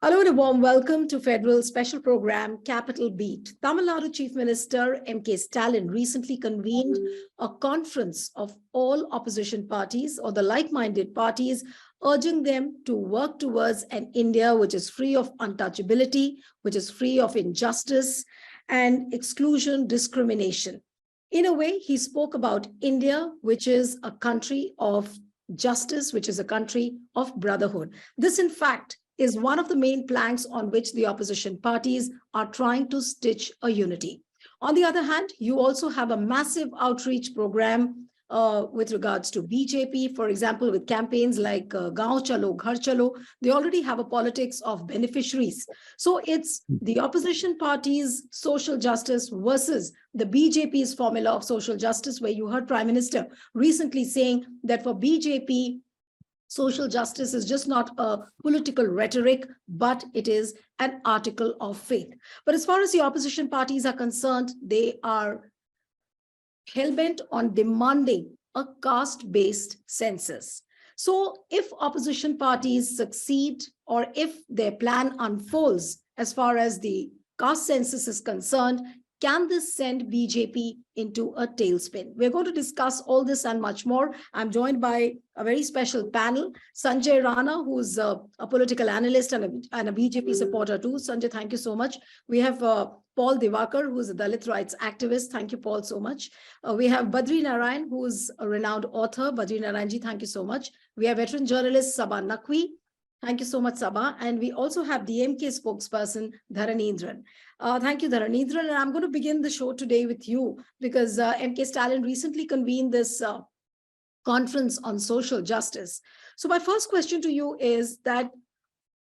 Hello and a warm welcome to Federal Special Program Capital Beat. Tamil Nadu Chief Minister MK Stalin recently convened a conference of all opposition parties or the like-minded parties, urging them to work towards an India which is free of untouchability, which is free of injustice and exclusion, discrimination. In a way, he spoke about India, which is a country of justice, which is a country of brotherhood. This, in fact, is one of the main planks on which the opposition parties are trying to stitch a unity. On the other hand, you also have a massive outreach program with regards to BJP, for example, with campaigns like Gaon Chalo, Ghar Chalo. They already have a politics of beneficiaries. So it's the opposition parties' social justice versus the BJP's formula of social justice, where you heard Prime Minister recently saying that for BJP, social justice is just not a political rhetoric, but it is an article of faith. But as far as the opposition parties are concerned, they are hell-bent on demanding a caste-based census. So if opposition parties succeed, or if their plan unfolds as far as the caste census is concerned, can this send BJP into a tailspin? We're going to discuss all this and much more. I'm joined by a very special panel, Sanjay Rana, who's a political analyst and a BJP supporter too. Sanjay, thank you so much. We have Paul Divakar, who's a Dalit rights activist. Thank you, Paul, so much. We have Badri Narayan, who's a renowned author. Badri Narayanji, thank you so much. We have veteran journalist Sabah Naqvi. Thank you so much, Sabah. And we also have the MK spokesperson, Dharanendran. Thank you, Dharanendran. And I'm going to begin the show today with you because MK Stalin recently convened this conference on social justice. So my first question to you is that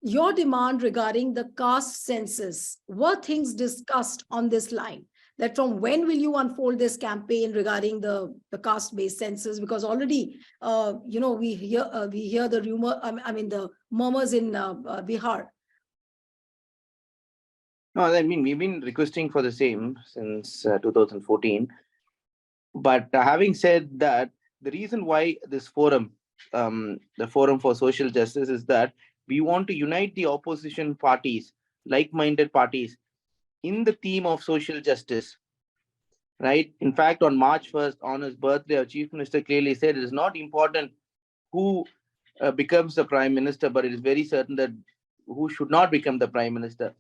your demand regarding the caste census, were things discussed on this line? That from when will you unfold this campaign regarding the caste-based census? Because already, we hear the rumor, the murmurs in Bihar. No, I mean, we've been requesting for the same since 2014. But having said that, the reason why this forum, the Forum for Social Justice, is that we want to unite the opposition parties, like-minded parties, in the theme of social justice, right? In fact, on March 1st, on his birthday, our Chief Minister clearly said it is not important who becomes the Prime Minister, but it is very certain that who should not become the Prime Minister.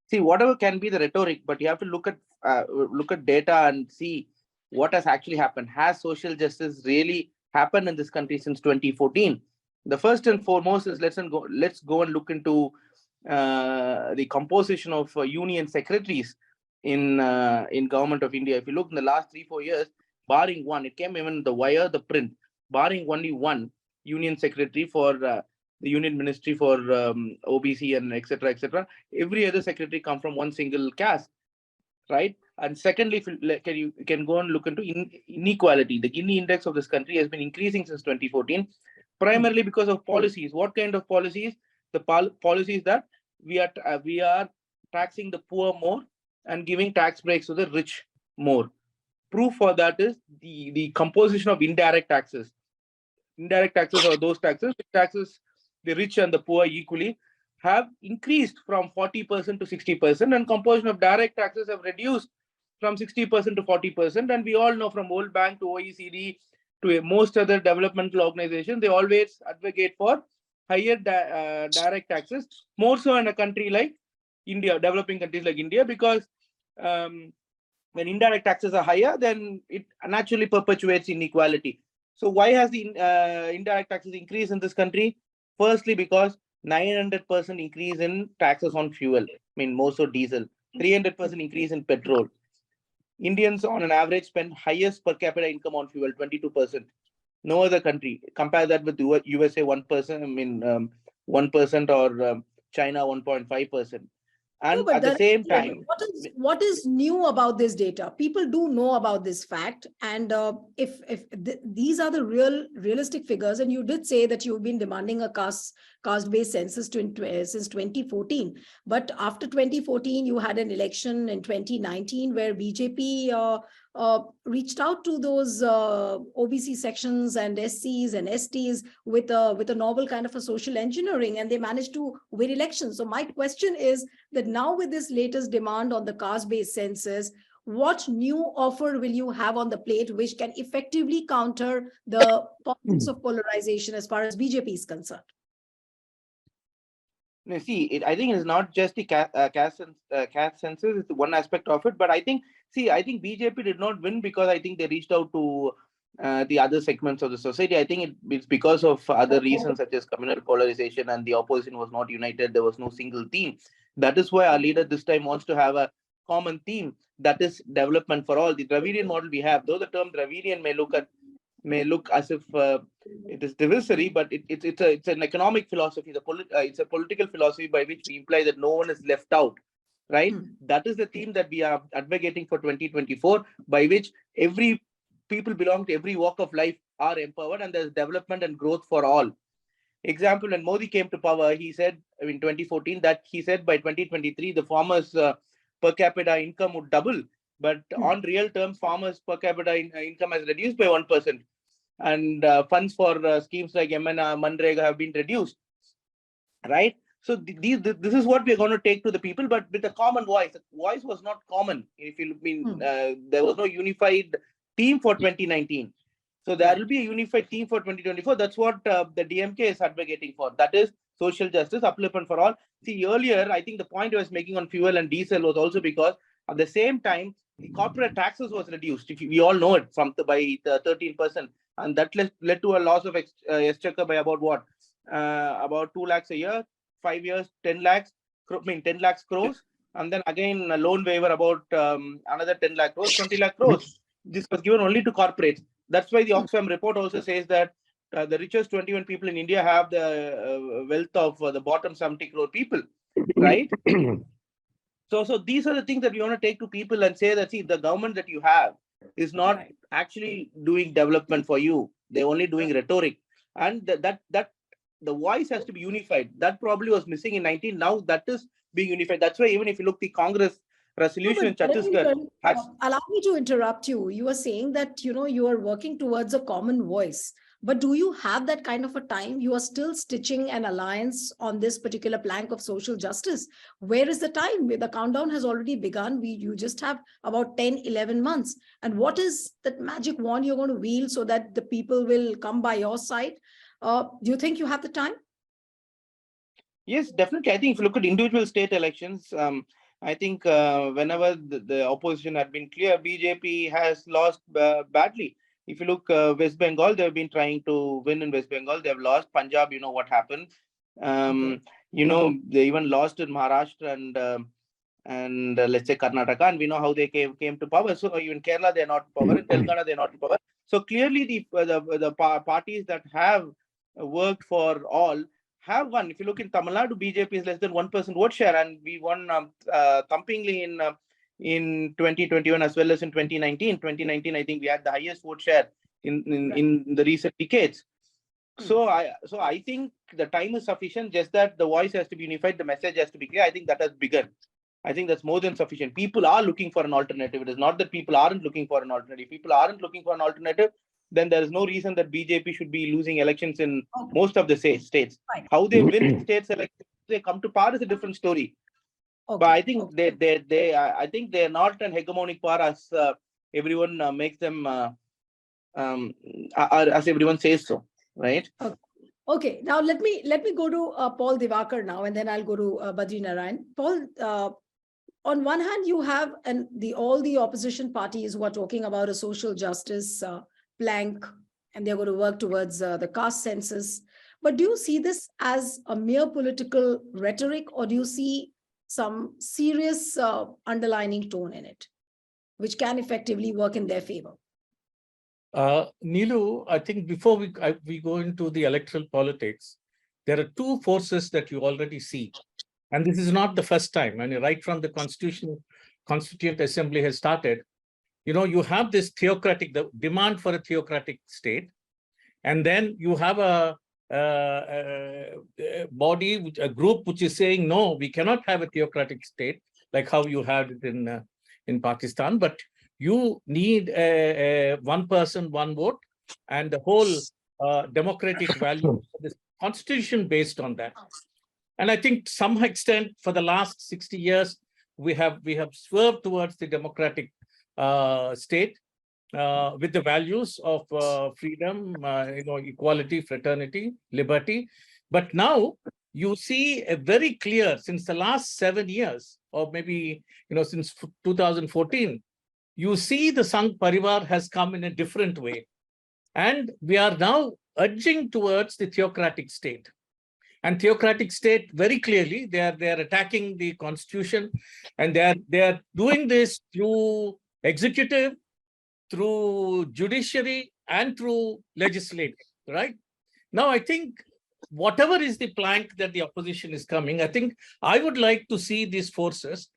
See, whatever can be the rhetoric, but you have to look at data and see what has actually happened. Has social justice really happened in this country since 2014? The first and foremost is let's go and look into the composition of union secretaries in government of India. If you look in the last 3-4 years, barring one, it came even the wire, the print, barring only one union secretary for the Union Ministry for OBC and etc. Every other secretary come from one single caste, right? And secondly, if you can go and look into inequality. The Gini index of this country has been increasing since 2014, primarily because of policies. What kind of policies? The policies that we are taxing the poor more and giving tax breaks to the rich more. Proof for that is the composition of indirect taxes. Indirect taxes are those taxes the rich and the poor equally have increased from 40% to 60%, and composition of direct taxes have reduced from 60% to 40%. And we all know, from World Bank to OECD to most other developmental organizations, they always advocate for higher direct taxes, more so in a country like India, developing countries like India, because when indirect taxes are higher, then it naturally perpetuates inequality. So why has the indirect taxes increased in this country? Firstly, because 900% increase in taxes on fuel, more so diesel, 300% increase in petrol. Indians on an average spend highest per capita income on fuel, 22%. No other country. Compare that with USA 1%, 1% or China 1.5%. And at the same time, what is new about this data? People do know about this fact, and if these are the realistic figures, and you did say that you've been demanding a caste-based census since 2014, but after 2014, you had an election in 2019 where BJP reached out to those OBC sections and SCs and STs with a novel kind of a social engineering, and they managed to win elections. So my question is that now with this latest demand on the caste-based census, what new offer will you have on the plate which can effectively counter the politics of polarization as far as BJP is concerned? No, see, I think it's not just the caste census, it's one aspect of it. But I think BJP did not win because I think they reached out to the other segments of the society. I think it's because of other reasons such as communal polarization, and the opposition was not united. There was no single theme. That is why our leader this time wants to have a common theme, that is development for all. The Dravidian model we have, though the term Dravidian may look as if it is divisory, but it's an economic philosophy. It's a political philosophy by which we imply that no one is left out, right? That is the theme that we are advocating for 2024, by which every people belong to every walk of life are empowered, and there's development and growth for all. Example, when Modi came to power, he said in 2014 that he said by 2023 the farmers' per capita income would double, but on real terms, farmers' per capita income has reduced by 1%, and funds for schemes like Manrega have been reduced, right? So this is what we're going to take to the people, but with a common voice. The voice was not common. If you mean, there was no unified team for 2019. So there will be a unified team for 2024. That's what the DMK is advocating for. That is social justice, upliftment for all. See, earlier, I think the point I was making on fuel and diesel was also because at the same time, the corporate taxes was reduced. We all know it by 13%. And that led to a loss of exchequer by about what? About 2 lakhs a year, 5 years, 10 lakhs, 10 lakhs crores. And then again, a loan waiver about another 10 lakh crores, 20 lakh crores. This was given only to corporates. That's why the Oxfam report also says that the richest 21 people in India have the wealth of the bottom 70 crore people, right? So these are the things that we want to take to people and say that, see, the government that you have is not actually doing development for you. They're only doing rhetoric. And that the voice has to be unified. That probably was missing in 19. Now that is being unified. That's why even if you look the Congress resolution in Chhattisgarh. Allow me to interrupt you. You are saying that, you are working towards a common voice. But do you have that kind of a time? You are still stitching an alliance on this particular plank of social justice. Where is the time? The countdown has already begun. You just have about 10, 11 months. And what is that magic wand you're going to wield so that the people will come by your side? Do you think you have the time? Yes, definitely. I think if you look at individual state elections, I think whenever the opposition had been clear, BJP has lost badly. If you look West Bengal, they've been trying to win in West Bengal. They've lost. Punjab, you know what happened. They even lost in Maharashtra and let's say Karnataka, and we know how they came to power. So even Kerala, they're not in power. In Telangana, they're not in power. So clearly, the parties that have worked for all have won. If you look in Tamil Nadu, BJP is less than 1% vote share, and we won thumpingly in 2021 as well as in 2019. 2019, I think we had the highest vote share in the recent decades. So I think the time is sufficient. Just that the voice has to be unified, the message has to be clear. I think that has begun. I think that's more than sufficient. People are looking for an alternative. It is not that people aren't looking for an alternative. If people aren't looking for an alternative, then there is no reason that BJP should be losing elections in most of the states. How they win states elections, they come to power is a different story. But I think I think they're not an hegemonic power as everyone makes them, as everyone says so, right? Okay. Now let me go to Paul Divakar now, and then I'll go to Badri Narayan. Paul, on one hand, you have all the opposition parties who are talking about a social justice plank, and they're going to work towards the caste census. But do you see this as a mere political rhetoric, or do you see some serious underlining tone in it, which can effectively work in their favor? Neelu, I think before we go into the electoral politics, there are two forces that you already see. And this is not the first time. I mean, right from the Constituent Assembly has started, you have this the demand for a theocratic state. And then you have a body, a group which is saying, no, we cannot have a theocratic state, like how you had it in Pakistan, but you need a one person, one vote, and the whole democratic value of this constitution based on that. And I think to some extent for the last 60 years, we have swerved towards the democratic state with the values of freedom, equality, fraternity, liberty. But now you see a very clear, since the last 7 years, or maybe since 2014, you see the Sangh Parivar has come in a different way. And we are now urging towards the theocratic state. And theocratic state, very clearly, they are attacking the constitution, and they are doing this through executive, through judiciary, and through legislative, right? Now, I think whatever is the plank that the opposition is coming, I think I would like to see these forces,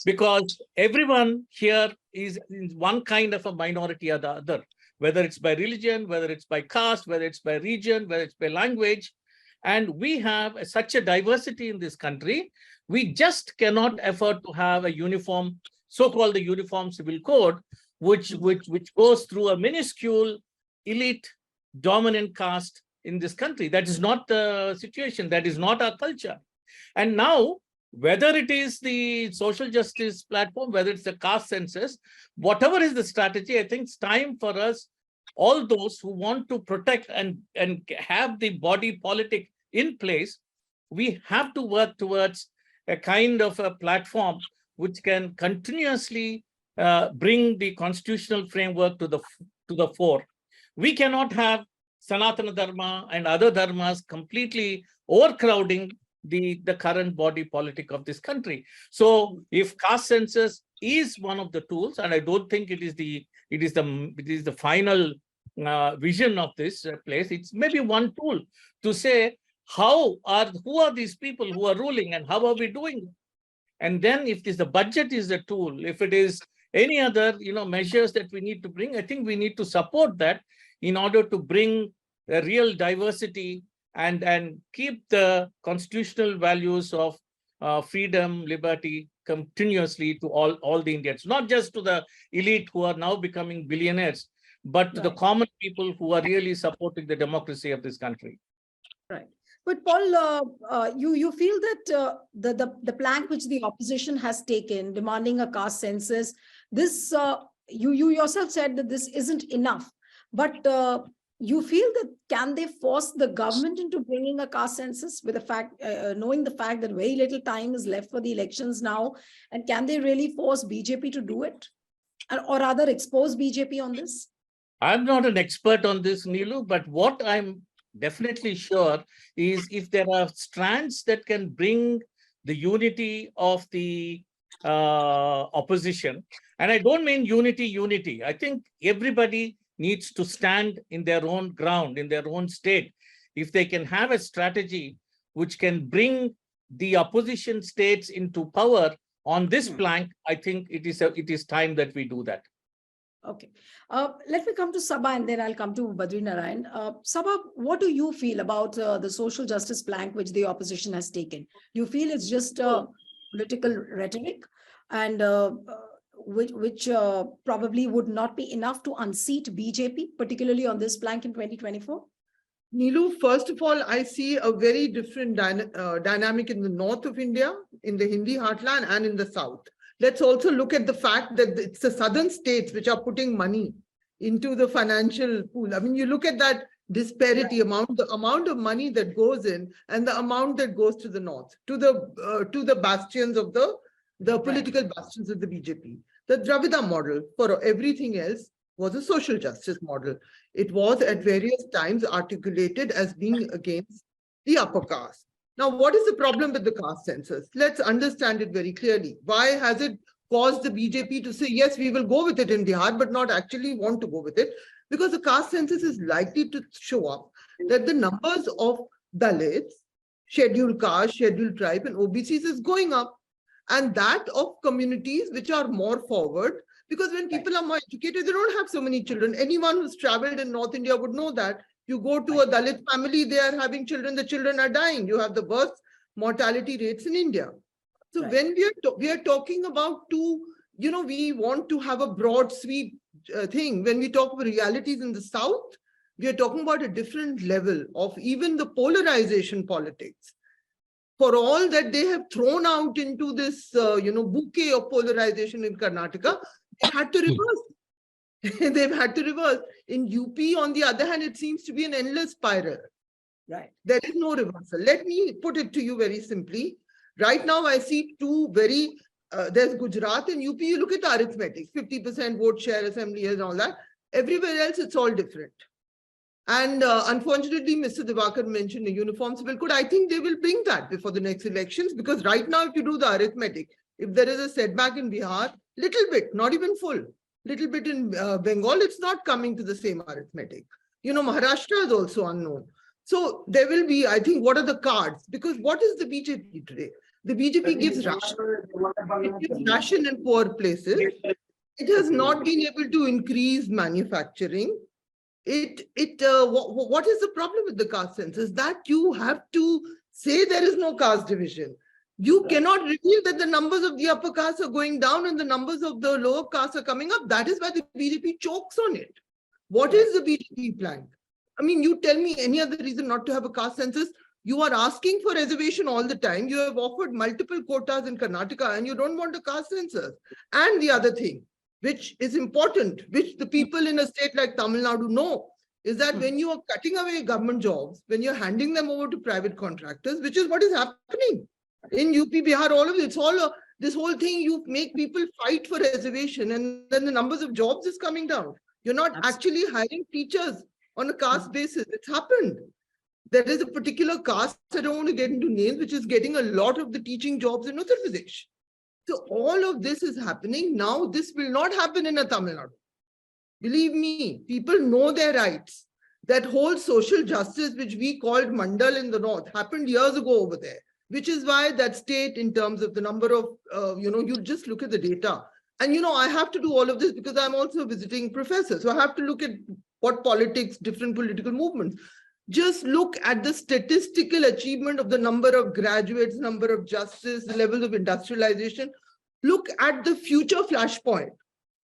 because everyone here is in one kind of a minority or the other, whether it's by religion, whether it's by caste, whether it's by region, whether it's by language. And we have such a diversity in this country. We just cannot afford to have a uniform, so-called the uniform civil code, which goes through a minuscule elite dominant caste in this country. That is not the situation. That is not our culture. And now, whether it is the social justice platform, whether it's the caste census, whatever is the strategy, I think it's time for us, all those who want to protect and have the body politic in place, we have to work towards a kind of a platform which can continuously bring the constitutional framework to the fore. We cannot have Sanatana Dharma and other dharmas completely overcrowding the current body politic of this country. So if caste census is one of the tools, and I don't think it is the final vision of this place, it's maybe one tool to say who are these people who are ruling and how are we doing it? And then if the budget is a tool, if it is any other measures that we need to bring, I think we need to support that in order to bring a real diversity and keep the constitutional values of freedom, liberty continuously to all the Indians, not just to the elite who are now becoming billionaires, but to the common people who are really supporting the democracy of this country. Right. But Paul, you feel that the plank which the opposition has taken, demanding a caste census, this you yourself said that this isn't enough. But you feel that can they force the government into bringing a caste census with the fact, knowing the fact that very little time is left for the elections now, and can they really force BJP to do it, or rather expose BJP on this? I'm not an expert on this, Neelu, but what I'm definitely sure is if there are strands that can bring the unity of the opposition, and I don't mean unity. I think everybody needs to stand in their own ground, in their own state. If they can have a strategy which can bring the opposition states into power on this plank, I think it is time that we do that. Okay. Let me come to Sabha and then I'll come to Badri Narayan. Sabha, what do you feel about the social justice plank which the opposition has taken? Do you feel it's just political rhetoric and which probably would not be enough to unseat BJP, particularly on this plank in 2024? Neelu, first of all, I see a very different dynamic in the north of India, in the Hindi heartland, and in the south. Let's also look at the fact that it's the southern states which are putting money into the financial pool. I mean, you look at that disparity amount, the amount of money that goes in and the amount that goes to the north, to the bastions of the political bastions of the BJP. The Dravida model for everything else was a social justice model. It was at various times articulated as being against the upper caste. Now, what is the problem with the caste census? Let's understand it very clearly. Why has it caused the BJP to say, yes, we will go with it in Bihar, but not actually want to go with it? Because the caste census is likely to show up that the numbers of Dalits, scheduled caste, scheduled tribe, and OBCs is going up. And that of communities which are more forward, because when people are more educated, they don't have so many children. Anyone who's traveled in North India would know that. You go to a Dalit family, they are having children, the children are dying. You have the worst mortality rates in India. So when we are talking about two we want to have a broad sweep thing. When we talk about realities in the South, we are talking about a different level of even the polarization politics. For all that they have thrown out into this, bouquet of polarization in Karnataka, they had to reverse. They've had to reverse. In UP, on the other hand, it seems to be an endless spiral. Right. There is no reversal. Let me put it to you very simply. Right now, I see two very, there's Gujarat and UP, you look at the arithmetic, 50% vote share, assembly and all that. Everywhere else, it's all different. And unfortunately, Mr. Divakar mentioned a uniform civil code. I think they will bring that before the next elections, because right now, if you do the arithmetic, if there is a setback in Bihar, little bit, not even full, little bit in Bengal, it's not coming to the same arithmetic. Maharashtra is also unknown. So there will be, I think, what are the cards? Because what is the BJP today? The BJP gives ration. It gives ration in poor places. It has not been able to increase manufacturing. What is the problem with the caste census? That you have to say there is no caste division. You cannot reveal that the numbers of the upper caste are going down and the numbers of the lower caste are coming up. That is why the BJP chokes on it. What is the BJP plan? I mean, you tell me any other reason not to have a caste census. You are asking for reservation all the time. You have offered multiple quotas in Karnataka and you don't want a caste census. And the other thing, which is important, which the people in a state like Tamil Nadu know, is that when you are cutting away government jobs, when you're handing them over to private contractors, which is what is happening in UP, Bihar, all of it, it's all this whole thing, you make people fight for reservation and then the numbers of jobs is coming down. You're not actually hiring teachers on a caste basis. It's happened. There is a particular caste, I don't want to get into names, which is getting a lot of the teaching jobs in Uttar Pradesh. So all of this is happening. Now this will not happen in a Tamil Nadu. Believe me, people know their rights. That whole social justice, which we called Mandal in the north, happened years ago over there, which is why that state, in terms of the number of, you just look at the data. And, I have to do all of this because I'm also a visiting professor. So I have to look at what politics, different political movements. Just look at the statistical achievement of the number of graduates, number of justice, the levels of industrialization. Look at the future flashpoint.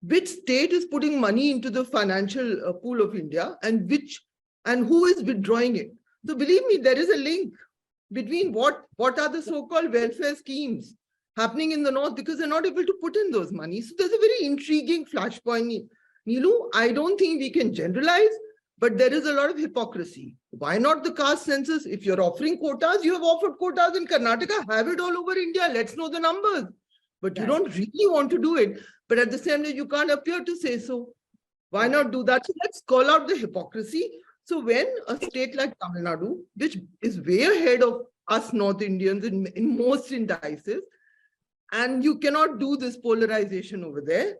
Which state is putting money into the financial pool of India and who is withdrawing it? So believe me, there is a link between what are the so-called welfare schemes happening in the north, because they're not able to put in those money. So there's a very intriguing flashpoint. Nilu, I don't think we can generalize, but there is a lot of hypocrisy. Why not the caste census? If you're offering quotas, you have offered quotas in Karnataka, have it all over India. Let's know the numbers. But you don't really want to do it. But at the same time, you can't appear to say so. Why not do that? So let's call out the hypocrisy. So when a state like Tamil Nadu, which is way ahead of us North Indians in most indices, and you cannot do this polarization over there.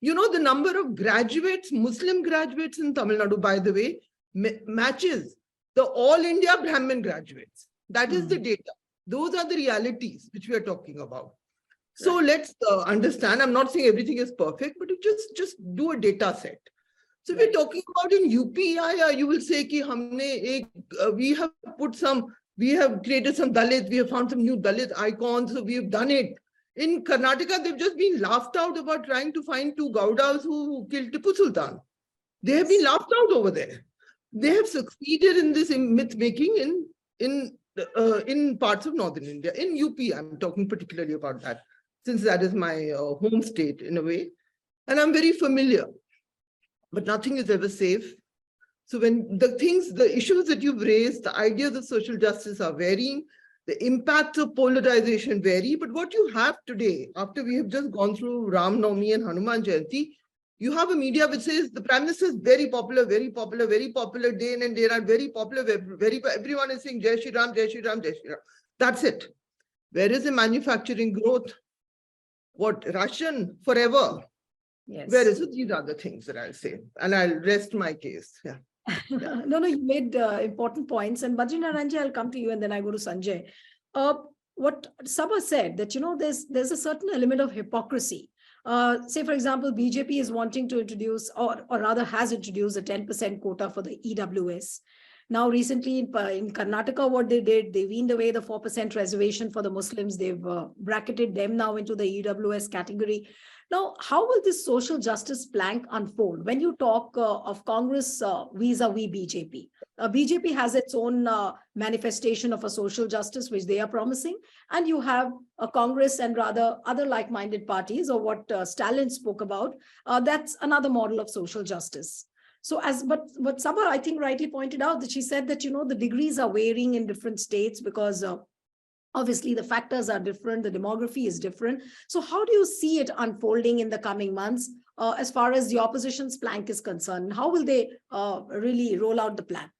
The number of graduates, Muslim graduates in Tamil Nadu, by the way, matches the all India Brahmin graduates. That is the data. Those are the realities which we are talking about. So let's understand, I'm not saying everything is perfect, but you just do a data set. So we're talking about in UP, you will say ki we have created some Dalit, we have found some new Dalit icons, so we have done it. In Karnataka, they've just been laughed out about trying to find two Gaudas who killed Tipu Sultan. They have been laughed out over there. They have succeeded in this myth making in parts of northern India. In UP, I'm talking particularly about that, since that is my home state in a way. And I'm very familiar, but nothing is ever safe. So when the issues that you've raised, the ideas of social justice are varying, the impacts of polarization vary, but what you have today, after we have just gone through Ram Navami and Hanuman Jayanti, you have a media which says the Prime Minister is very popular day in and day out, very popular, everyone is saying Jai Shri Ram, Jai Shri Ram, Jai Shri Ram. That's it. Where is the manufacturing growth? What, Russian forever? Yes. Where is it? These are the things that I'll say, and I'll rest my case. Yeah. No, you made important points. And Bajrinaranji, I'll come to you and then I go to Sanjay. What Sabha said, that, there's a certain element of hypocrisy. Say, for example, BJP is wanting to introduce, or rather has introduced a 10% quota for the EWS. Now, recently in Karnataka, what they did, they weaned away the 4% reservation for the Muslims. They've bracketed them now into the EWS category. Now, how will this social justice plank unfold? When you talk of Congress vis-a-vis BJP, BJP has its own manifestation of a social justice, which they are promising. And you have a Congress and rather other like-minded parties, or what Stalin spoke about. That's another model of social justice. So but Sabha, I think, rightly pointed out that she said that, the degrees are varying in different states because obviously the factors are different, the demography is different. So how do you see it unfolding in the coming months as far as the opposition's plank is concerned? How will they really roll out the plan?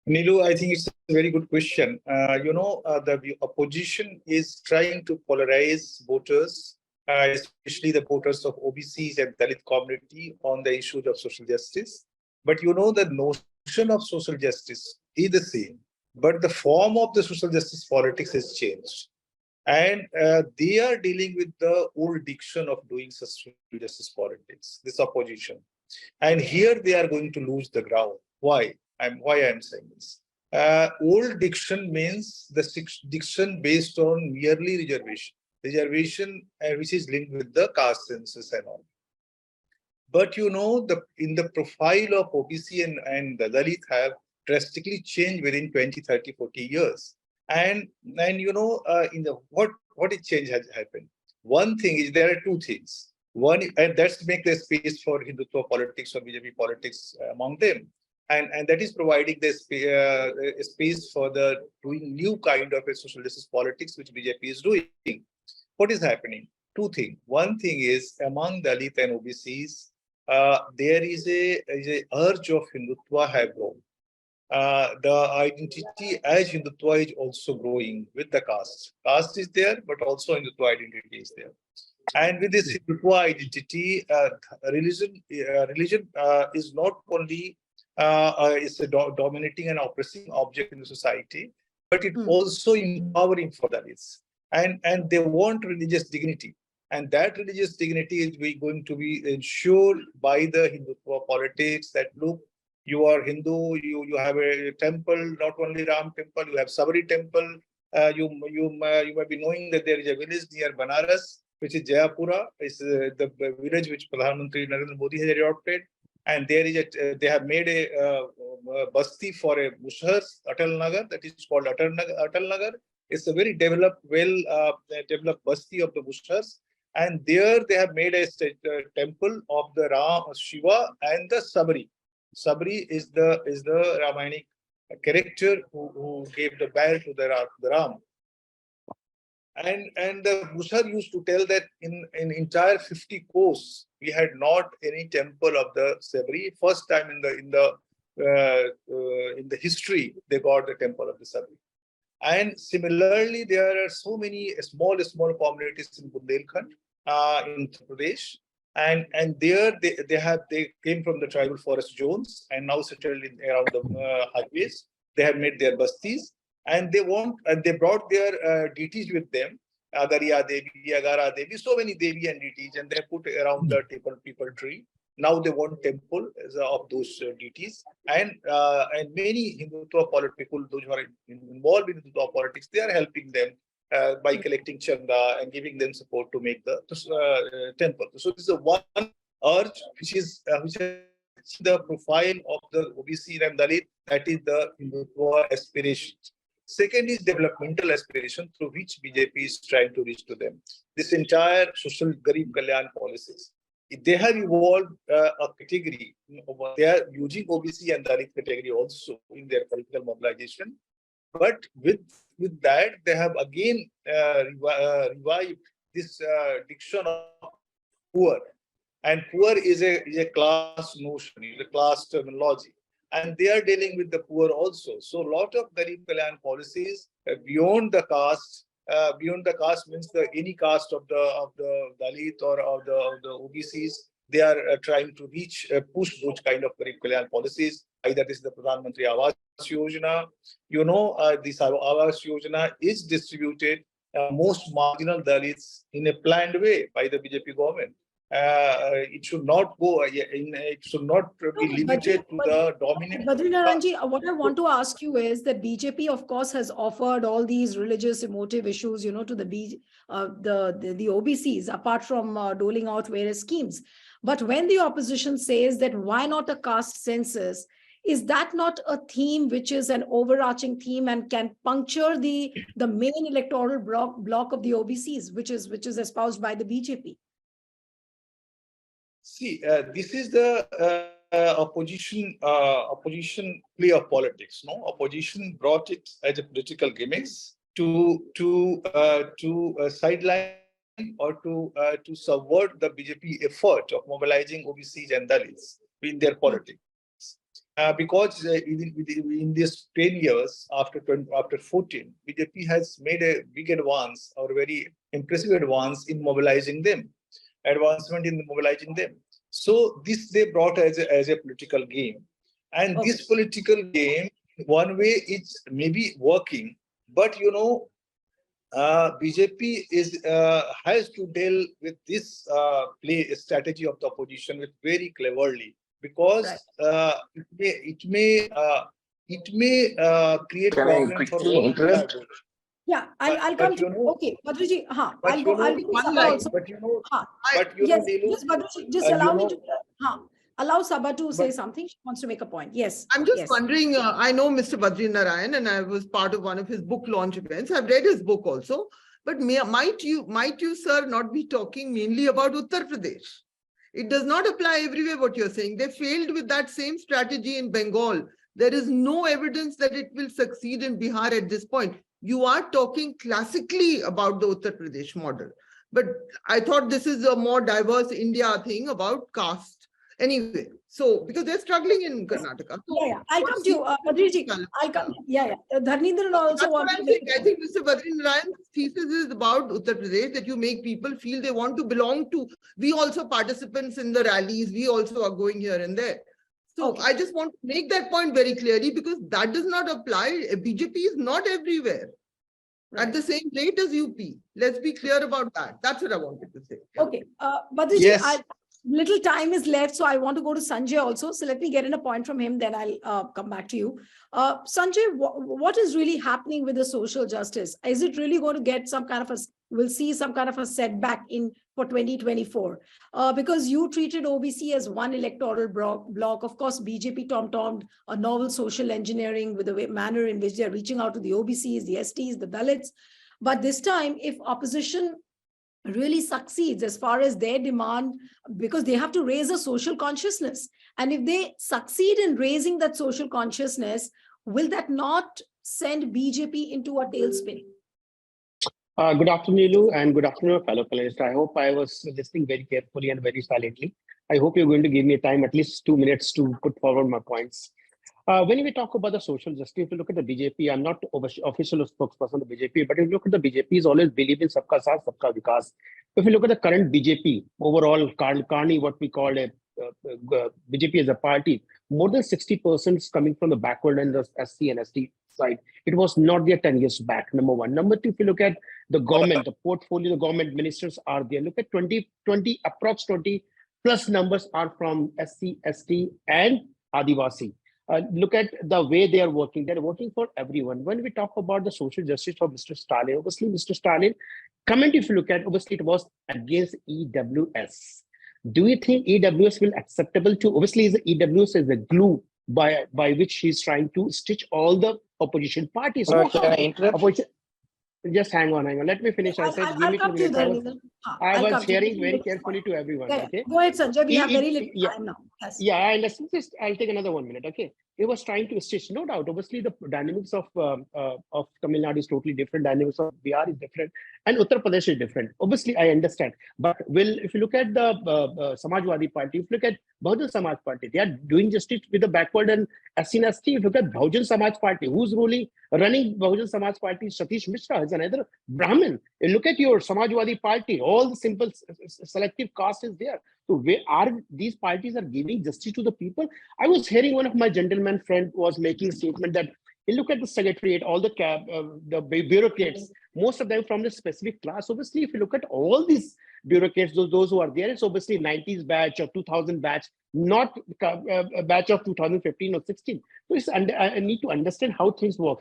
Nilu, I think it's a very good question. The opposition is trying to polarize voters, especially the voters of OBCs and Dalit community on the issues of social justice. But the notion of social justice is the same, but the form of the social justice politics has changed. And they are dealing with the old diction of doing social justice politics, this opposition. And here they are going to lose the ground. Why I'm saying this. Old diction means the diction based on merely reservation which is linked with the caste census and all. But in the profile of OBC and the Dalit have drastically changed within 20, 30, 40 years. And what change has happened? One thing is, there are two things. One, and that's to make the space for Hindutva politics or BJP politics among them. And that is providing this space for the doing new kind of a social justice politics, which BJP is doing. What is happening? Two things. One thing is, among Dalit and OBCs, there is a urge of Hindutva have grown. The identity as Hindutva is also growing with the caste. Caste is there, but also Hindutva identity is there. And with this Hindutva identity, religion is not only is a dominating and oppressing object in the society, but it also empowering for Dalits. And they want religious dignity. And that religious dignity is going to be ensured by the Hindutva politics that, look, you are Hindu, you have a temple, not only Ram temple, you have Sabari temple. You might be knowing that there is a village near Banaras, which is Jayapura. It's the village which Pradhan Mantri Narendra Modi has adopted. And there is they have made a basti for a Mushars, Atal Nagar, that is called Atal Nagar. It's a very developed, developed basti of the Mushars. And there they have made a temple of the Shiva and the Sabari. Sabari is the Ramayanic character who gave the bell to the Ram. And the Mushar used to tell that in entire 50 course, we had not any temple of the Sabari. First time in the history, they got the temple of the Sabari. And similarly, there are so many small communities in Bundelkhand, in Uttar Pradesh, and there they came from the tribal forest zones and now settled in around the highways. They have made their bastis, and they brought their deities with them, Agariya Devi, Agara Devi, so many Devi and deities, and they put around the people tree. Now they want temple of those deities, and many Hindutva people, those who are involved in Hindutva politics, they are helping them by collecting chanda and giving them support to make the temple. So this is one urge which is the profile of the OBC and Dalit, that is the Hindutva aspirations. Second is developmental aspiration through which BJP is trying to reach to them. This entire social Garib Kalyan policies, they have evolved a category. They are using OBC and Dalit category also in their political mobilization. But with that, they have again revived this diction of poor. And poor is a class notion, is a class terminology. And they are dealing with the poor also. So a lot of Garib Kalyan policies beyond the caste. Beyond the caste means any caste of the Dalit or of the OBCs. They are trying to push those kind of Garib Kalyan policies. Either this is the Pradhan Mantri Awas Yojana. This Awas Yojana is distributed most marginal Dalits in a planned way by the BJP government. it should not go. It should not be limited to the dominant. Badrinaranji, what I want to ask you is that BJP, of course, has offered all these religious emotive issues, to the OBCs, apart from doling out various schemes. But when the opposition says that why not a caste census, is that not a theme which is an overarching theme and can puncture the main electoral block of the OBCs, which is espoused by the BJP? See, this is the opposition play of politics. No, opposition brought it as a political gimmicks to sideline or to subvert the BJP effort of mobilizing OBCs and Dalits in their politics. Because in these 10 years after 14, BJP has made a big advance or very impressive advance in mobilizing them. So this they brought as a political game, and this political game, one way it's maybe working, but BJP has to deal with this play strategy of the opposition with very cleverly, because it may create problem for both. Yeah, I'll come to okay, Badriji. I'll go one line, also. Yes, Badriji, just allow me to allow Sabha to say something. She wants to make a point. Yes. I'm just wondering. I know Mr. Badrinaran, and I was part of one of his book launch events. I've read his book also. But might you, sir, not be talking mainly about Uttar Pradesh? It does not apply everywhere. What you're saying, they failed with that same strategy in Bengal. There is no evidence that it will succeed in Bihar at this point. You are talking classically about the Uttar Pradesh model, but I thought this is a more diverse India thing about caste. Anyway, so because they're struggling in Karnataka. So I'll come to you, Badriji. I'll come. Dharmendra also wants to make. I think Mr. Badrinaran's thesis is about Uttar Pradesh, that you make people feel they want to belong to. We also participants in the rallies. We also are going here and there. So I just want to make that point very clearly, because that does not apply. BJP is not everywhere at the same rate as UP. Let's be clear about that. That's what I wanted to say. Okay, Badriji, little time is left, so I want to go to Sanjay also. So let me get in a point from him, then I'll come back to you. Sanjay, what is really happening with the social justice? Is it really going to get some kind of we'll see some kind of a setback for 2024? Because you treated OBC as one electoral block. Of course, BJP tom-tommed a novel social engineering with the manner in which they're reaching out to the OBCs, the STs, the Dalits. But this time, if opposition really succeeds as far as their demand, because they have to raise a social consciousness. And if they succeed in raising that social consciousness, will that not send BJP into a tailspin? Good afternoon, Nilu, and good afternoon, fellow panelists. I hope I was listening very carefully and very silently. I hope you're going to give me time, at least 2 minutes, to put forward my points. When we talk about the social justice, if you look at the BJP, I'm not official spokesperson of the BJP, but if you look at the BJP, is always believe in Sabka Saath, Sabka Vikas. If you look at the current BJP, overall, Karni, what we call a BJP as a party, more than 60% is coming from the backward and the SC and ST side. It was not there 10 years back, number one. Number two, if you look at the government, the portfolio, the government ministers are there. Look at 20, approx 20 plus numbers are from SC, ST and Adivasi. Look at the way they are working. They're working for everyone. When we talk about the social justice of Mr. Stalin, obviously Mr. Stalin, comment if you look at, obviously it was against EWS. Do you think EWS will acceptable to, obviously the EWS is the glue by which he's trying to stitch all the opposition parties. Can I interrupt? Just hang on. Let me finish. I said, give me 2 minutes. I was hearing very carefully to everyone. Okay. Go ahead, Sanjay. We have very little time now. Yes. Yeah, and I'll take another 1 minute. Okay. It was trying to stitch, no doubt. Obviously, the dynamics of Tamil Nadu is totally different. Dynamics of Bihar is different, and Uttar Pradesh is different. Obviously, I understand. But if you look at the Samajwadi Party, if you look at Bahujan Samaj Party, they are doing justice with the backward and SC. If you look at Bahujan Samaj Party, who's running Bahujan Samaj Party? Satish Mishra is another Brahmin. You look at your Samajwadi Party, all the simple selective caste is there. So where are these parties are giving justice to the people? I was hearing one of my gentleman friend was making a statement that you look at the secretariat, all the bureaucrats, most of them from the specific class. Obviously, if you look at all these bureaucrats, those who are there. It's obviously 90s batch or 2000 batch, not a batch of 2015 or 16. So I need to understand how things work.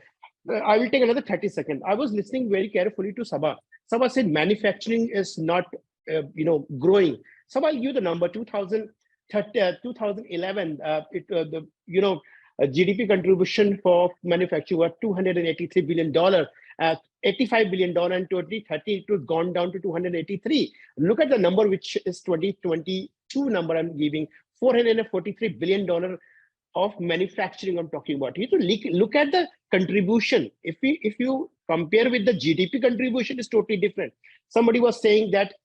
I will take another 30 seconds. I was listening very carefully to Sabha. Sabha said manufacturing is not, growing. Sabha, I'll give you the number 2011. GDP contribution for manufacturing was $283 billion. $85 billion in 2030, it was gone down to 283. Look at the number, which is 2022 number I'm giving, $443 billion of manufacturing I'm talking about. You need to look at the contribution. If you compare with the GDP contribution, is totally different. Somebody was saying that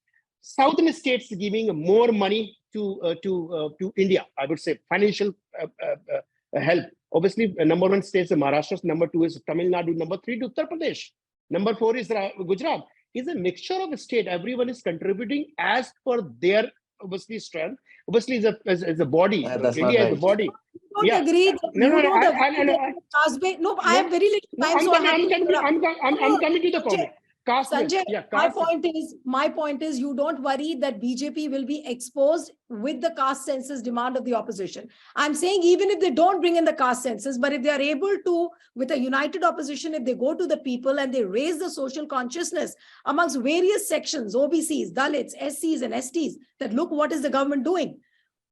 southern states giving more money to India, I would say, financial help. Obviously, number one states is Maharashtra, number two is Tamil Nadu, number three is Uttar Pradesh, number four is Gujarat. It's a mixture of a state. Everyone is contributing as per their obviously strength. Obviously, as a body, That's India not is a body. You don't agree. No, I have very little time, so I'm coming to the point. Sanjay, my point is you don't worry that BJP will be exposed with the caste census demand of the opposition. I'm saying even if they don't bring in the caste census, but if they are able to, with a united opposition, if they go to the people and they raise the social consciousness amongst various sections, OBCs, Dalits, SCs and STs, that look, what is the government doing?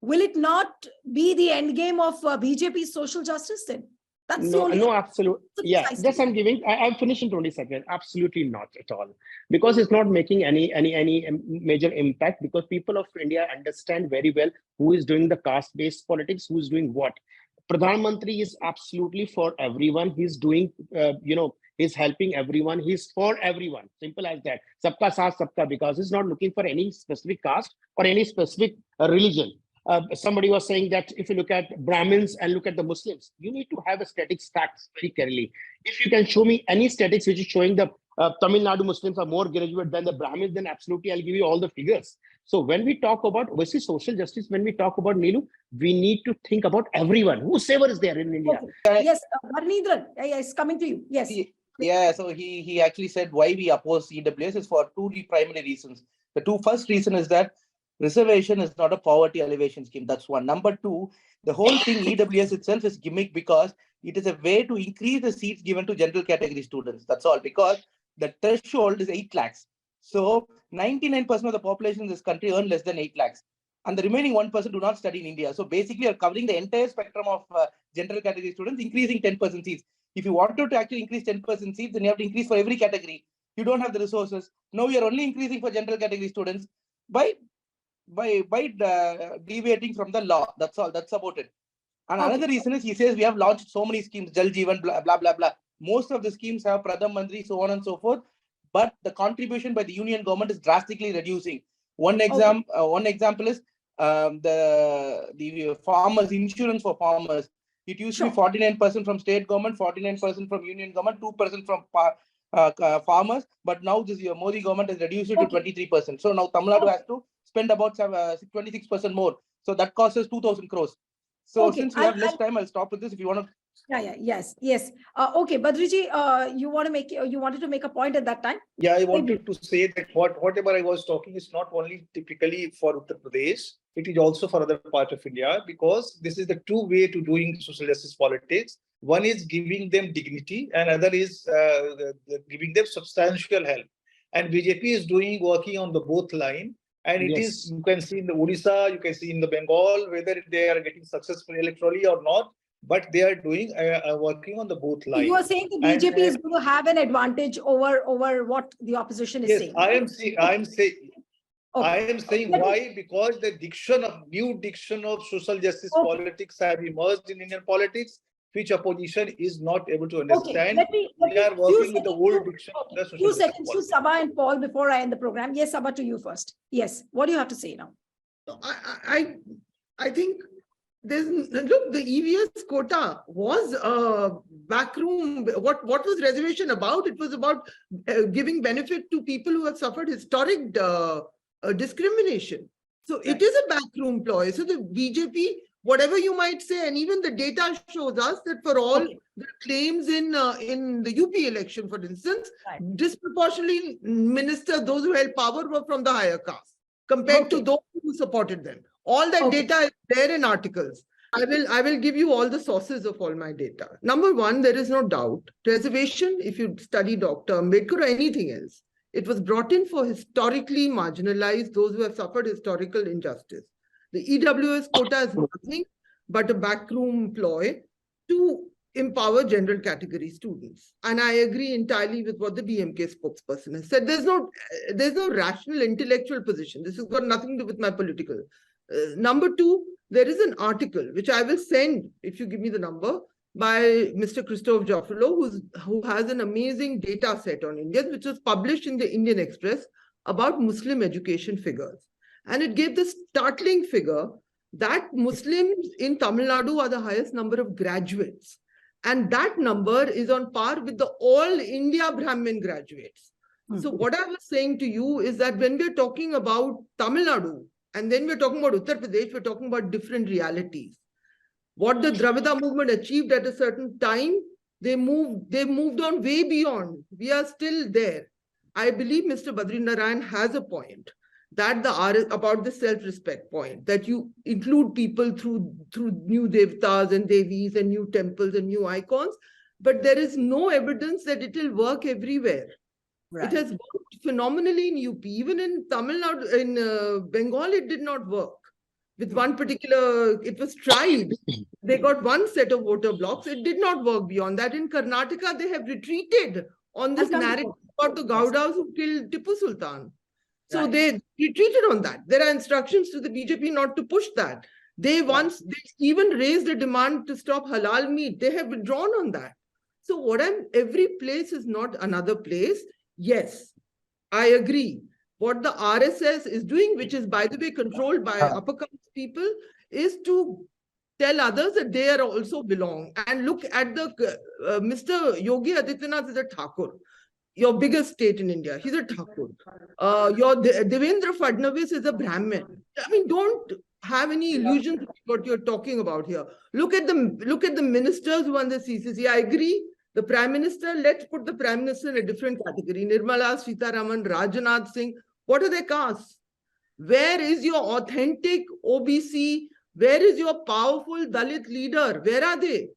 Will it not be the end game of BJP's social justice then? That's no, absolutely. Yeah, just I'm finishing 20 seconds. Absolutely not at all. Because it's not making any major impact, because people of India understand very well who is doing the caste-based politics, who is doing what. Pradhan Mantri is absolutely for everyone. He's doing, he's helping everyone. He's for everyone. Simple as that. Sabka saath, sabka vikas. He's not looking for any specific caste or any specific religion. Somebody was saying that if you look at Brahmins and look at the Muslims, you need to have a statistics facts very carefully. If you can show me any statistics which is showing the Tamil Nadu Muslims are more graduate than the Brahmins, then absolutely I'll give you all the figures. So when we talk about obviously social justice, when we talk about Neelu, we need to think about everyone, whosoever is there in India. Okay. Yes, Varnidran, yes, coming to you. Yes. Yeah, so he actually said why we oppose EWS is for two primary reasons. The first reason is that reservation is not a poverty alleviation scheme. That's one. Number two, the whole thing EWS itself is gimmick because it is a way to increase the seats given to general category students. That's all, because the threshold is 8 lakhs. So 99% of the population in this country earn less than 8 lakhs. And the remaining 1% do not study in India. So basically, you're covering the entire spectrum of general category students, increasing 10% seats. If you wanted to actually increase 10% seats, then you have to increase for every category. You don't have the resources. Now you're only increasing for general category students by deviating from the law. That's all. That's about it. And another reason is he says we have launched so many schemes, Jal Jeevan, blah, blah, blah, blah. Most of the schemes have Pradhan Mantri, so on and so forth. But the contribution by the union government is drastically reducing. One example is the farmers, insurance for farmers. It used to be 49% from state government, 49% from union government, 2% from farmers. But now this year, Modi government has reduced it to 23%. So now Tamil Nadu has to spend about 26% more. So that costs us 2,000 crores. So since we have less time, I'll stop with this. If you want to. Yes. Okay, Badriji, you wanted to make a point at that time? Yeah, I wanted to say that whatever I was talking is not only typically for Uttar Pradesh, it is also for other parts of India, because this is the true way to doing social justice politics. One is giving them dignity, and other is giving them substantial help. And BJP is working on the both line. And it is, you can see in the Odisha, you can see in the Bengal, whether they are getting successful electorally or not, but they are doing working on the both lines. You are saying the BJP is going to have an advantage over what the opposition is saying. I am saying why? Because the new diction of social justice politics have emerged in Indian politics, which opposition is not able to understand. They are working with the old diction of the social justice seconds to Sabha and Paul before I end the program. Yes, Sabha, to you first. Yes, what do you have to say now? I think look, the EVS quota was a backroom. What was reservation about? It was about giving benefit to people who have suffered historic discrimination. So it is a backroom ploy. So the BJP, whatever you might say, and even the data shows us that for all the claims in the UP election, for instance, disproportionately ministers, those who held power, were from the higher caste. compared to Okay. those who supported them. All that Okay. data is there in articles. I will give you all the sources of all my data. Number one, there is no doubt. Reservation, if you study Dr. Ambedkar or anything else, it was brought in for historically marginalized, those who have suffered historical injustice. The EWS quota is nothing but a backroom ploy to empower general category students. And I agree entirely with what the DMK spokesperson has said. There's no rational intellectual position. This has got nothing to do with my political. Number two, there is an article which I will send, if you give me the number, by Mr. Christophe Joffrelo, who has an amazing data set on India, which was published in the Indian Express about Muslim education figures. And it gave the startling figure that Muslims in Tamil Nadu are the highest number of graduates. And that number is on par with the all India Brahmin graduates. So what I was saying to you is that when we're talking about Tamil Nadu, and then we're talking about Uttar Pradesh, we're talking about different realities. What the Dravida movement achieved at a certain time, they moved on way beyond. We are still there. I believe Mr. Badrinarayan has a point that about the self-respect point, that you include people through new devtas and devis and new temples and new icons, but there is no evidence that it will work everywhere. Right. It has worked phenomenally in UP. Even in Tamil Nadu, in Bengal, it did not work. With one particular, it was tried. They got one set of voter blocks. It did not work beyond that. In Karnataka, they have retreated on this narrative about the Gaudas who killed Tipu Sultan. So they retreated on that. There are instructions to the BJP not to push that. They even raised a demand to stop halal meat. They have withdrawn on that. So every place is not another place. Yes, I agree. What the RSS is doing, which is, by the way, controlled by upper caste people, is to tell others that they are also belong. And look at the Mr. Yogi Adityanath is a Thakur, your biggest state in India. He's a Thakur. Your Devendra Fadnavis is a Brahmin. I mean, don't have any illusions about what you're talking about here. Look at the ministers who won the CCC. I agree. The Prime Minister, let's put the Prime Minister in a different category. Nirmala Sitharaman, Rajnath Singh, what are their castes? Where is your authentic OBC? Where is your powerful Dalit leader? Where are they?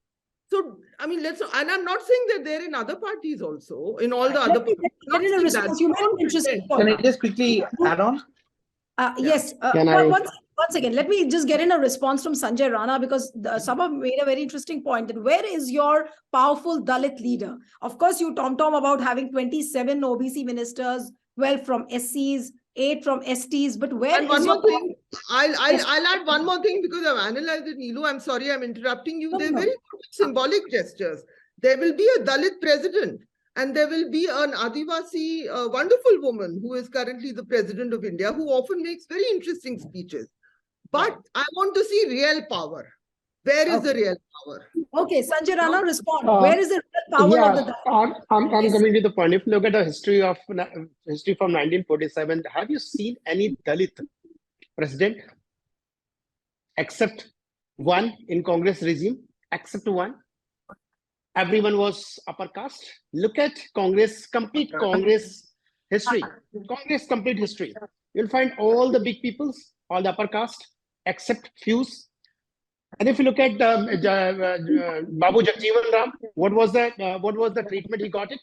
So, I mean, and I'm not saying that they're in other parties also, in all the other parties. Can I just quickly add on? Yes. Once again, let me just get in a response from Sanjay Rana, because Sabha made a very interesting point that where is your powerful Dalit leader? Of course, you tom-tom about having 27 OBC ministers, 12 from SCs, 8 from STs, but where is one more thing? I'll add one more thing because I've analyzed it, Neelu. I'm sorry I'm interrupting you. They're very symbolic gestures. There will be a Dalit president. And there will be an Adivasi, wonderful woman who is currently the president of India, who often makes very interesting speeches. But I want to see real power. Where is the real power? Okay, Sanjay Rana, respond. Where is the real power of the Dalit? I'm coming to the point. If you look at the history from 1947, have you seen any Dalit president except one in Congress regime? Except one? Everyone was upper caste. Look at complete Congress history. Complete history. You'll find all the big peoples, all the upper caste, except few. And if you look at Babu Jagjeevan Ram, what was the treatment he got it?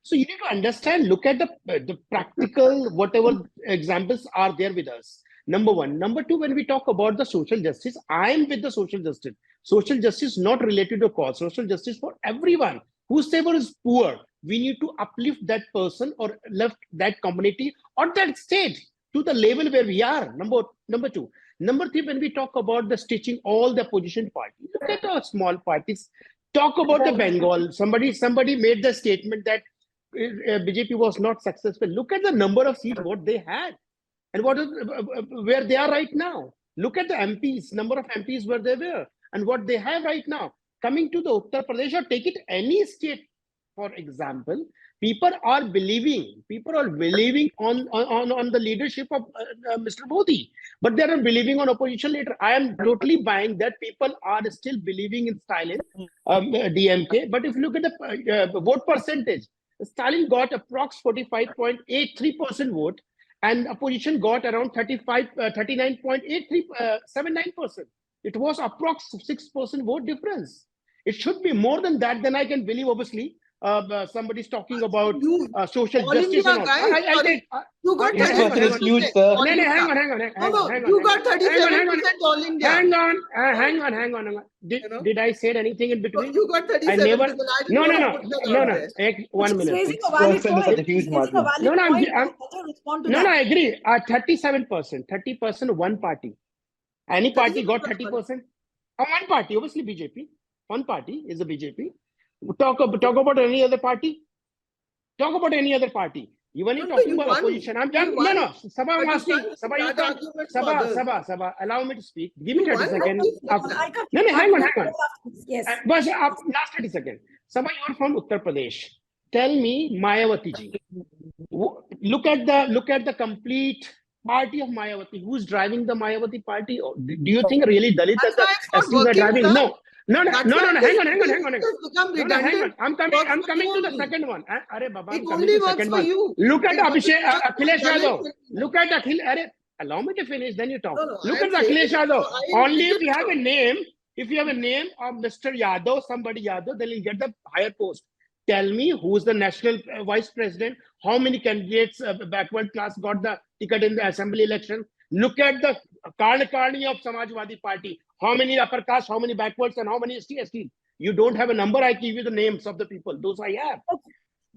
So you need to understand, look at the practical, whatever examples are there with us. Number one. Number two, when we talk about the social justice, I am with the social justice. Social justice not related to cause. Social justice for everyone. Whosoever is poor, we need to uplift that person or lift that community or that state to the level where we are. Number two. Number three, when we talk about the stitching all the opposition parties, look at our small parties. Talk about the Bengal. Somebody made the statement that BJP was not successful. Look at the number of seats what they had and where they are right now. Look at the MPs, number of MPs where they were and what they have right now. Coming to the Uttar Pradesh, or take it any state, for example, people are believing on the leadership of Mr. Modi, but they are believing on opposition leader. I am totally buying that people are still believing in Stalin, DMK. But if you look at the vote percentage, Stalin got approx 45.83% vote, and opposition got around 39.8379%. It was approx 6% vote difference. It should be more than that. Then I can believe, obviously, somebody's talking about social All justice India, and all. guys, sorry. You got Yeah, hang on, 37%. huge, sir. All No, India. hang on. You got 37% all India. Hang on. Did I say anything in between? You got 37%. I never. I didn't No. want to put that out there. 1 She's minute. raising a 6% valid is such point. a huge She's raising a margin. valid No, point. I'm- Let her respond to No, that. I agree. 37%, 30% one party. Any party got 30%? One party, obviously BJP. One party is the BJP. Talk about any other party. Talk about any other party. Even in talking you about won. opposition, I'm You done. won. No. Sabha, I'm But you asking. can't Sabha, you start come. arguments for others. Sabha. Allow me to speak. Give me You 30 won. seconds. I'll come No, to hang on. Yes. Last 30 seconds. Sabha, you're from Uttar Pradesh. Tell me, Mayawati ji. Look at the complete party of Mayawati. Who's driving the Mayawati party? Do you think really Dalits That's why it's and not the STs are working, driving? sir. No. That's why Hang on. It has become No, hang on. redundant. I'm Works coming for to you the only. second one. Arey Baba, It I'm coming only to the works second for one. you. Look at It doesn't Abhishek, work for Akhilesh Dalits Yadav. anymore. Look at Akhil. Allow me to finish, then you talk. No, Look I at am saying Akhilesh Yadav. I Only if agree you have with a name, of Mr. Yadav, somebody Yadav, then you'll get the higher post. Tell me who's the national vice president, how many candidates backward class got the ticket in the assembly election. Look at the Karni of Samajwadi Party. How many upper caste, how many backwards, and how many ST. You don't have a number, I give you the names of the people. Those I have.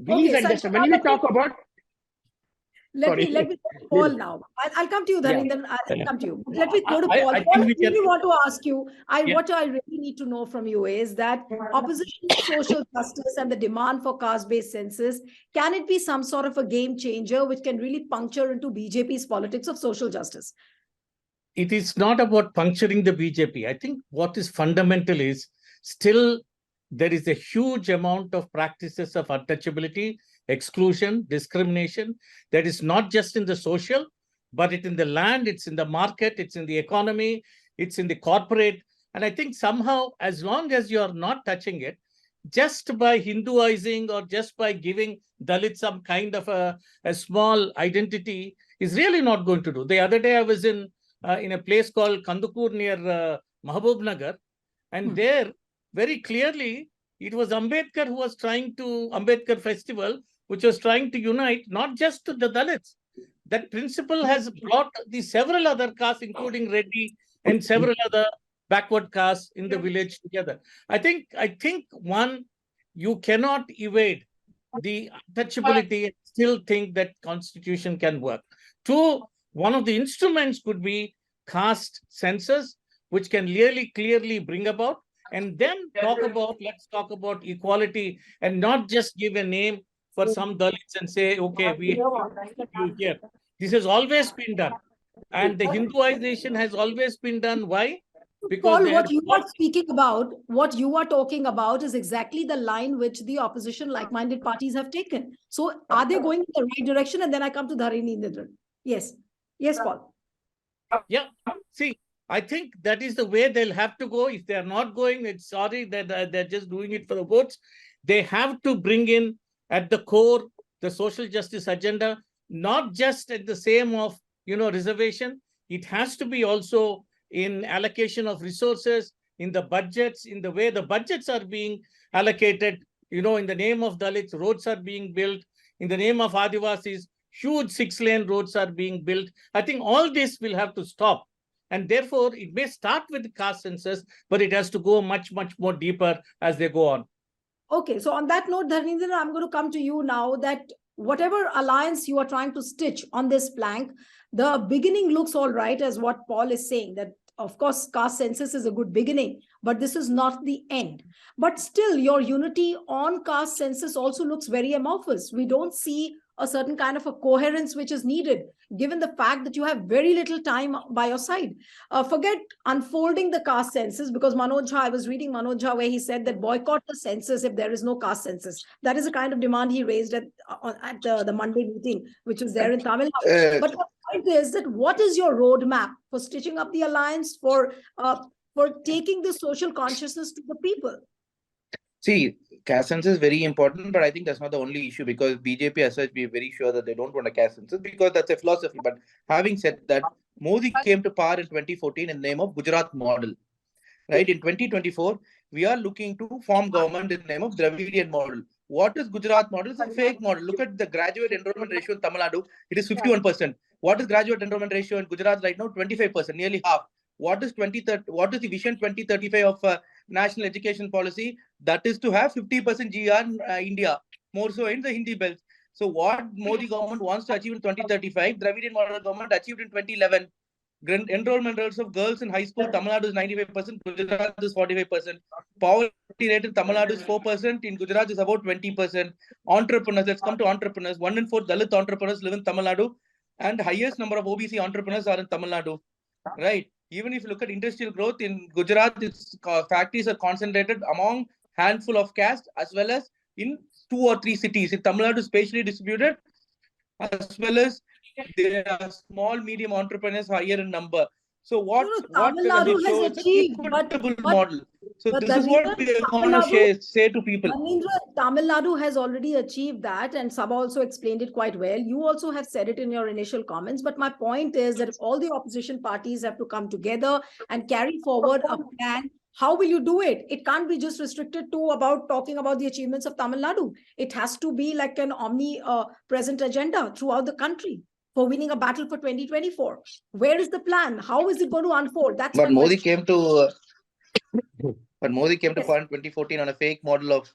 Please Okay, understand. When we talk about Let me go to Paul now. I'll come to you, Dharminder. I'll come to you. Let me go to Paul. I Paul, think I we can. really want to ask you. Yeah. What I really need to know from you is that opposition to social justice and the demand for caste-based census, can it be some sort of a game changer which can really puncture into BJP's politics of social justice? It is not about puncturing the BJP. I think what is fundamental is still there is a huge amount of practices of untouchability, exclusion, discrimination that is not just in the social, but it's in the land, it's in the market, it's in the economy, it's in the corporate. And I think somehow, as long as you're not touching it, just by Hinduizing or just by giving Dalit some kind of a small identity is really not going to do. The other day I was in a place called Kandukur near Mahabub Nagar, and there very clearly it was Ambedkar who was trying to, Ambedkar festival, which was trying to unite not just the Dalits. That principle has brought the several other castes, including Reddy and several other backward castes in the village together. I think one, you cannot evade the untouchability and still think that constitution can work. Two, one of the instruments could be caste census, which can really clearly bring about, and then let's talk about equality and not just give a name for some Dalits and say, okay, we you here. This has always been done. And the Hinduization has always been done. Why? Because Paul, what you are speaking about, what you are talking about is exactly the line which the opposition like-minded parties have taken. So are they going in the right direction? And then I come to Dharminder. Yes. Yes, Paul. Yeah. See, I think that is the way they'll have to go. If they're not going, it's sorry that they're just doing it for the votes. They have to bring in at the core the social justice agenda, not just at the same of, reservation. It has to be also in allocation of resources, in the budgets, in the way the budgets are being allocated, in the name of Dalits, roads are being built. In the name of Adivasis, huge 6-lane roads are being built. I think all this will have to stop. And therefore, it may start with the caste census, but it has to go much, much more deeper as they go on. Okay, so on that note, Dharminder, I'm going to come to you now that whatever alliance you are trying to stitch on this plank, the beginning looks all right, as what Paul is saying, that of course, caste census is a good beginning, but this is not the end. But still, your unity on caste census also looks very amorphous. We don't see a certain kind of a coherence which is needed, given the fact that you have very little time by your side. Forget unfolding the caste census, because Manoj Jha, I was reading Manoj Jha where he said that boycott the census if there is no caste census. That is a kind of demand he raised at the Monday meeting, which was there in Tamil Nadu. But the point is that what is your roadmap for stitching up the alliance, for taking the social consciousness to the people? See, Caste census is very important, but I think that's not the only issue, because BJP as such, we're very sure that they don't want a caste census because that's a philosophy. But having said that, Modi came to power in 2014 in the name of Gujarat model. Right, in 2024, we are looking to form government in the name of Dravidian model. What is Gujarat model? It's a fake model. Look at the graduate enrollment ratio in Tamil Nadu. It is 51%. What is graduate enrollment ratio in Gujarat right now? 25%, nearly half. What is What is the vision 2035 of national education policy? That is to have 50% GR in India, more so in the Hindi belt. So what Modi government wants to achieve in 2035, Dravidian model government achieved in 2011. Enrollment rates of girls in high school, Tamil Nadu is 95%, Gujarat is 45%. Poverty rate in Tamil Nadu is 4%, in Gujarat is about 20%. Entrepreneurs, let's come to entrepreneurs. 1 in 4 Dalit entrepreneurs live in Tamil Nadu, and highest number of OBC entrepreneurs are in Tamil Nadu. Right. Even if you look at industrial growth in Gujarat, its factories are concentrated among handful of castes as well as in 2 or 3 cities. In Tamil Nadu, spatially distributed, as well as there are small, medium entrepreneurs higher in number. So what Tamil does Nadu it show? has It's achieved, equitable model. So but this is what we are going to say to people. Tamil Nadu has already achieved that, and Sabha also explained it quite well. You also have said it in your initial comments, but my point is that if all the opposition parties have to come together and carry forward a plan, how will you do it? It can't be just restricted to talking about the achievements of Tamil Nadu. It has to be like an omnipresent agenda throughout the country for winning a battle for 2024. Where is the plan? How is it going to unfold? That's but Modi question. came to power in 2014 on a fake model of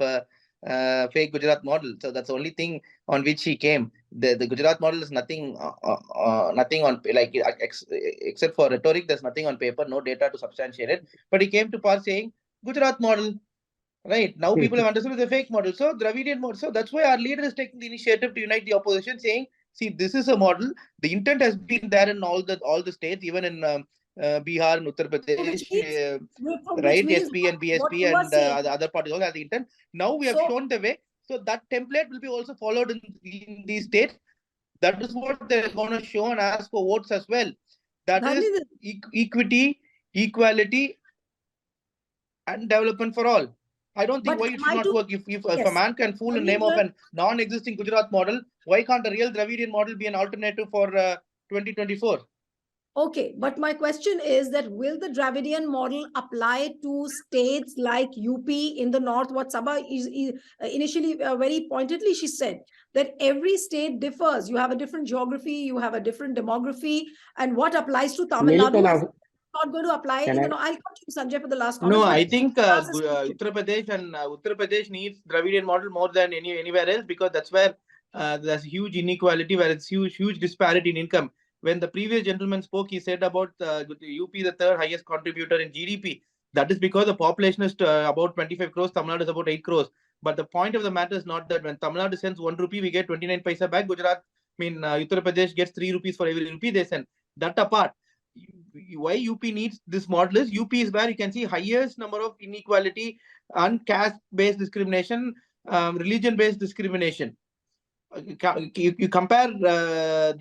fake Gujarat model. So that's the only thing on which he came. The Gujarat model is nothing on except for rhetoric. There's nothing on paper, no data to substantiate it. But he came to power saying Gujarat model. Right now, people have understood it's a fake model. So Dravidian model. So that's why our leader is taking the initiative to unite the opposition, saying, "See, this is a model. The intent has been there in all the states, even in Bihar and Uttar Pradesh, right? SP and BSP and the other parties all have the intent. Now we have shown the way. So that template will be also followed in these states. That is what they're going to show and ask for votes as well. That is equity, equality, and development for all. I don't think why it should not work. If a man can fool in the name of a non-existing Gujarat model, why can't a real Dravidian model be an alternative for 2024? Okay, but my question is that will the Dravidian model apply to states like UP in the north? What Sabha is initially very pointedly she said that every state differs. You have a different geography, you have a different demography, and what applies to Tamil Nadu is not going to apply. I'll come to you, Sanjay, for the last comment. No, I think Uttar Pradesh needs Dravidian model more than anywhere else, because that's where there's huge inequality, where it's huge disparity in income. When the previous gentleman spoke, he said about UP, the third highest contributor in GDP. That is because the population is about 25 crores, Tamil Nadu is about 8 crores. But the point of the matter is not that when Tamil Nadu sends 1 rupee, we get 29 paisa back. Uttar Pradesh gets 3 rupees for every rupee they send. That apart, why UP needs this model is UP is where you can see highest number of inequality and caste-based discrimination, religion-based discrimination. You compare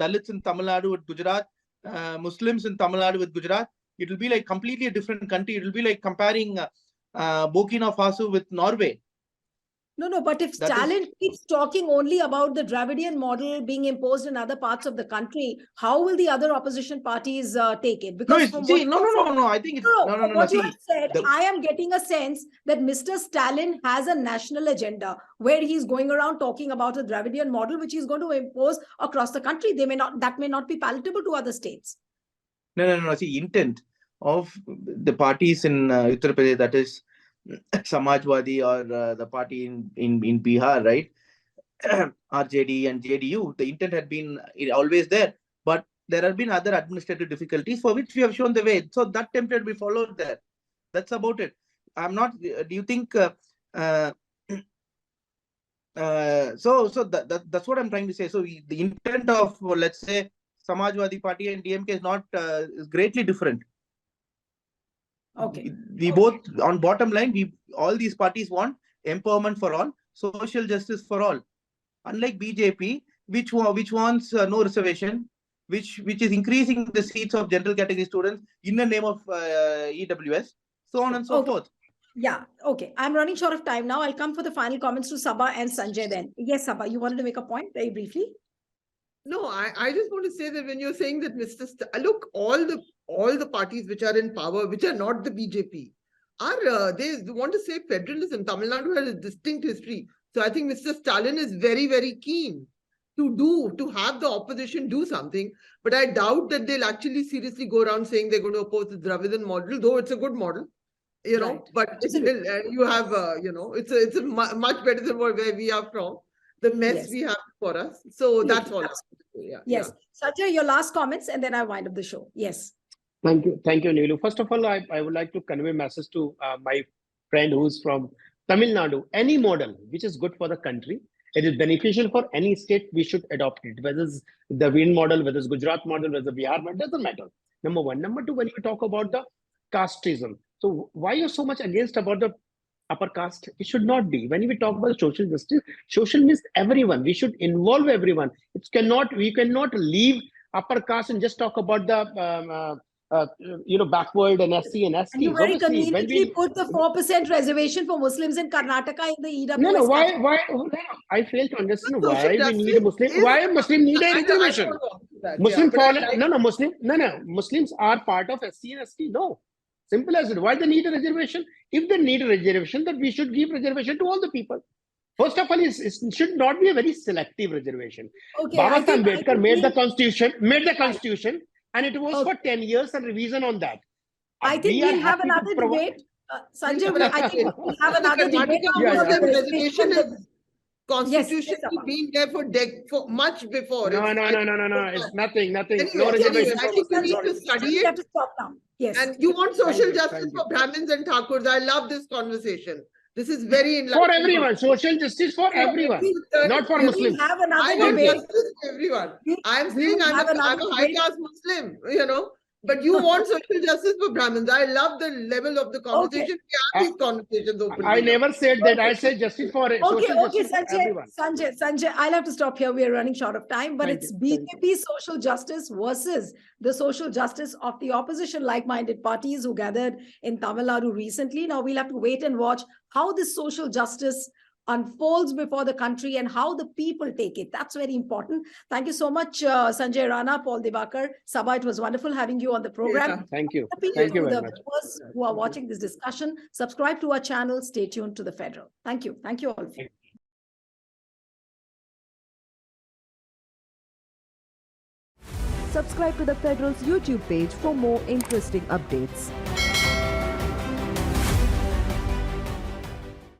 Dalits in Tamil Nadu with Gujarat, Muslims in Tamil Nadu with Gujarat, it will be like completely a different country. It will be like comparing Burkina Faso with Norway. No, but if Stalin keeps talking only about the Dravidian model being imposed in other parts of the country, how will the other opposition parties take it? Because no. I think it's what you have said, I am getting a sense that Mr. Stalin has a national agenda where he's going around talking about a Dravidian model, which he's going to impose across the country. That may not be palatable to other states. No. See, intent of the parties in Uttar Pradesh, that is Samajwadi or the party in Bihar, right? RJD and JDU, the intent had been always there, but there have been other administrative difficulties for which we have shown the way. So that template we followed there. That's about it. I'm not. Do you think? So that's what I'm trying to say. So the intent of, let's say, Samajwadi Party and DMK is not is greatly different. Okay. We both, on bottom line, all these parties want empowerment for all, social justice for all. Unlike BJP, which wants no reservation, which is increasing the seats of general category students in the name of EWS, so on and so forth. Yeah, okay. I'm running short of time now. I'll come for the final comments to Sabha and Sanjay then. Yes, Sabha, you wanted to make a point very briefly? No, I just want to say that when you're saying that look, all the parties which are in power, which are not the BJP, are they want to say federalism. Tamil Nadu has a distinct history. So I think Mr. Stalin is very, very keen to have the opposition do something. But I doubt that they'll actually seriously go around saying they're going to oppose the Dravidian model, though it's a good model. You know, Right. but you have, it's much better than where we are from, the mess Yes. we have for us. So that's all. Absolutely. Yeah. Yes. Sanjay, your last comments, and then I wind up the show. Yes. Thank you, Neelu. First of all, I would like to convey a message to my friend who's from Tamil Nadu. Any model which is good for the country, it is beneficial for any state, we should adopt it. Whether it's the wind model, whether it's Gujarat model, whether it's Bihar model, doesn't matter. Number one. Number two, when you talk about the casteism, so why you're so much against about the upper caste? It should not be. When we talk about social justice, social means everyone. We should involve everyone. We cannot leave upper caste and just talk about the backward and SC and ST. And you very conveniently put the 4% reservation for Muslims in Karnataka in the EWS. No, why? I fail to understand why we need a Muslim. Why a Muslim need a reservation? Muslims are part of SC and ST. No, simple as it. Why they need a reservation? If they need a reservation, then we should give reservation to all the people. First of all, it should not be a very selective reservation. Okay, Baba Ambedkar made the constitution, and it was for 10 years and revision on that. I think we'll have another debate. Sanjay, I think we'll have another debate. Reservation is constitution being there for much before. No. It's nothing. Anyway, No reservation. I think we need to study it. You have to stop now. Yes. And you want social justice for Brahmins and Thakurs. I love this conversation. This is very enlightening. For everyone, social justice for everyone, not for Muslims. We'll have another I want debate. justice for everyone. I'm saying I'm a high class Muslim, but you want social justice for Brahmins. I love the level of the conversation. We have these conversations openly. I never said that. I said justice for social justice for everyone. Sanjay, I'll have to stop here. We are running short of time, but it's BJP social justice versus the social justice of the opposition like-minded parties who gathered in Tamil Nadu recently. Now we'll have to wait and watch how this social justice unfolds before the country and how the people take it. That's very important. Thank you so much, Sanjay Rana, Paul Debakar. Sabha, it was wonderful having you on the program. Yeah, thank you. Thank you very much. Viewers who are watching this discussion, subscribe to our channel. Stay tuned to the Federal. Thank you. Thank you all. Subscribe to the Federal's YouTube page for more interesting updates.